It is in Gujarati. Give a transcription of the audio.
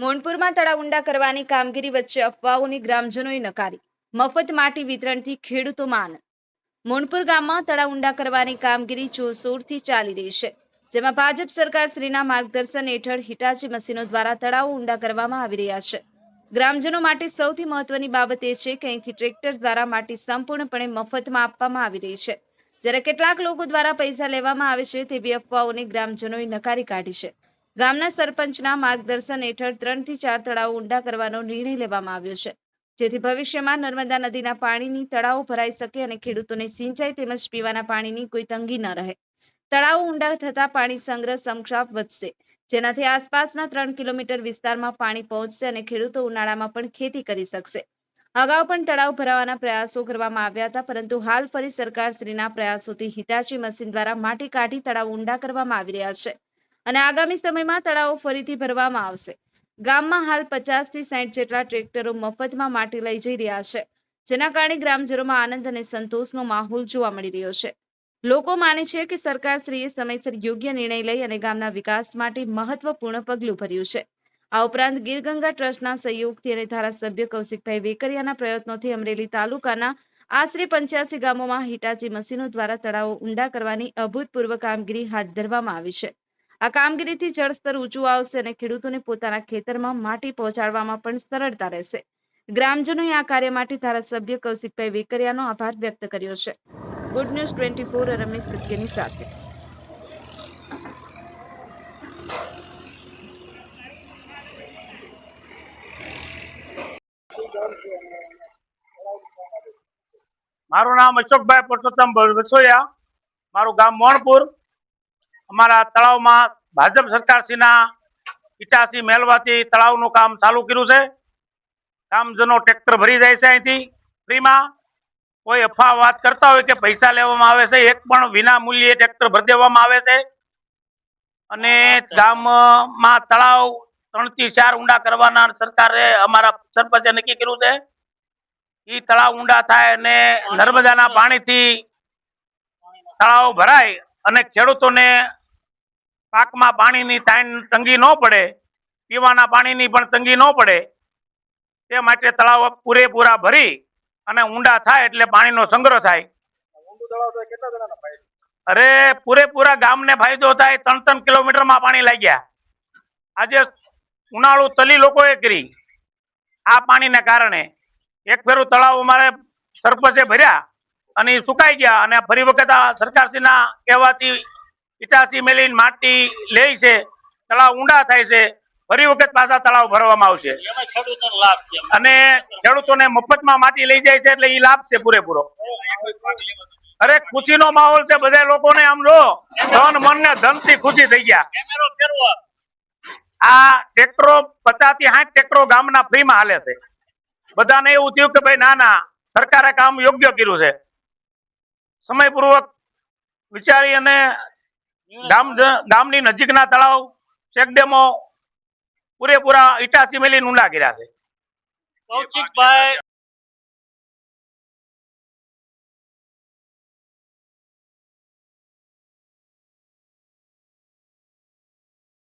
મોનપુરમાં તળાવ ઊંડા કરવાની કામગીરી વચ્ચે અફવાઓની ગ્રામજનોએ નકારી. મફત માટી વિતરણથી ખેડૂતોમાં આનંદ. મોનપુર ગામમાં તળાવ ઊંડા કરવાની કામગીરી જોરશોરથી ચાલી રહી છે, જેમાં ભાજપ સરકાર શ્રીના માર્ગદર્શન હેઠળ હિટાચી મશીનો દ્વારા તળાવો ઊંડા કરવામાં આવી રહ્યા છે. ગ્રામજનો માટે સૌથી મહત્વની બાબત એ છે કે અહીંથી ટ્રેક્ટર દ્વારા માટી સંપૂર્ણપણે મફતમાં આપવામાં આવી રહી છે, જ્યારે કેટલાક લોકો દ્વારા પૈસા લેવામાં આવે છે તેવી અફવાઓને ગ્રામજનોએ નકારી કાઢી છે. ગામના સરપંચના માર્ગદર્શન હેઠળ 3 થી 4 તળાવો ઊંડા કરવાનો નિર્ણય લેવામાં આવ્યો છે, જેથી ભવિષ્યમાં નર્મદા નદીના પાણીની તળાવો ભરાઈ શકે અને ખેડૂતોને સિંચાઈ તેમજ પીવાના પાણીની કોઈ તંગી ન રહે. તળાવો ઊંડા થતા પાણી સંગ્રહ સમક્ષાપ વધશે, જેનાથી આસપાસના 3 કિલોમીટર વિસ્તારમાં પાણી પહોંચશે અને ખેડૂતો ઉનાળામાં પણ ખેતી કરી શકશે. અગાઉ પણ તળાવ ભરાવાના પ્રયાસો કરવામાં આવ્યા હતા, પરંતુ હાલ ફરી સરકાર શ્રીના પ્રયાસોથી હિટાચી મશીન દ્વારા માટી કાઢી તળાવ ઊંડા કરવામાં આવી રહ્યા છે અને આગામી સમયમાં તળાવો ફરીથી ભરવામાં આવશે. ગામમાં હાલ 50 થી 60 જેટલા ટ્રેક્ટરો મફતમાં માટી લઈ જઈ રહ્યા છે, જેના કારણે ગ્રામજનોમાં આનંદ અને સંતોષનો માહોલ જોવા મળી રહ્યો છે. લોકો માને છે કે સરકારશ્રીએ સમયસર યોગ્ય નિર્ણય લઈ અને ગામના વિકાસ માટે મહત્વપૂર્ણ પગલું ભર્યું છે. આ ઉપરાંત ગીરગંગા ટ્રસ્ટના સહયોગથી અને ધારાસભ્ય કૌશિકભાઈ વેકરિયાના પ્રયત્નોથી અમરેલી તાલુકાના આશરે 85 ગામોમાં હિટાચી મશીનો દ્વારા તળાવો ઊંડા કરવાની અભૂતપૂર્વ કામગીરી હાથ ધરવામાં આવી છે. આ કામગીરીથી જળસ્તર ઊંચું આવશે અને ખેડૂતોને પોતાના ખેતરમાં માટી પહોંચાડવામાં પણ સરળતા રહેશે. ગ્રામજનોએ આ કાર્ય માટે ધારાસભ્ય કૌશિકભાઈ વેકરિયાનો આભાર વ્યક્ત કર્યો છે. ગુડ ન્યૂઝ 24 રમેશ સત્યની સાથે. મારું નામ અશોકભાઈ પુરુષોત્તમ વસોયા, મારું ગામ મોણપુર. અમારા તળાવમાં ભાજપ સરકારશ્રીના હિટાચી મેલવાથી તળાવનું કામ ચાલુ કર્યું છે. ગામજનો ટ્રેક્ટર ભરી જાય છે અહીંથી ફ્રીમાં. કોઈ અફવા વાત કરતા હોય કે પૈસા લેવામાં આવે છે, એક પણ વિના મૂલ્યે ટ્રેક્ટર ભરી દેવામાં આવે છે. અને ગામમાં તળાવ 3 થી 4 ઊંડા કરવાના સરકારે અમારા સરપંચે નક્કી કર્યું છે. એ તળાવ ઊંડા થાય અને નર્મદાના પાણીથી તળાવ ભરાય અને ખેડૂતોને પાકમાં પાણીની તંગી ન પડે, પીવાના પાણીની પણ તંગી ન પડે, તે માટે તળાવ પૂરેપૂરા ભરી અને ઊંડા થાય એટલે પાણીનો સંગ્રહ થાય. અરે પૂરેપૂરા ગામને ફાયદો થાય. 3 કિલોમીટરમાં પાણી લાગ્યા. આજે ઉનાળુ તલી લોકોએ કરી આ પાણીને કારણે. એક ફેરું તળાવ અમારે સરપંચે ભર્યા અને સુકાઈ ગયા અને ફરી વખત આ સરકારશ્રીના કહેવાથી હિટાચી મેલીને માટી લે છે, તળાવ ઊંડા થાય છે, ફરી વખત પાછા તળાવ ભરવામાં આવશે અને ખેડૂતોને મફતમાં માટી લઈ જાય છે એટલે એ લાભ છે પૂરેપૂરો. અરે ખુશીનો માહોલ છે બધા લોકોને. આમ જો ધન મન ને ધનથી ખુશી થઈ ગયા. આ ટ્રેક્ટરો 50 થી 60 ટ્રેક્ટરો ગામના ફ્રીમાં હાલે છે. બધાને એવું થયું કે ભાઈ ના ના, સરકારે કામ યોગ્ય કર્યું છે. સમયપૂર્વક વિચારી અને ગામની નજીકના તળાવ ચેકડેમો પૂરેપૂરા હિટાચી મેલી ઊંડા કર્યા છે.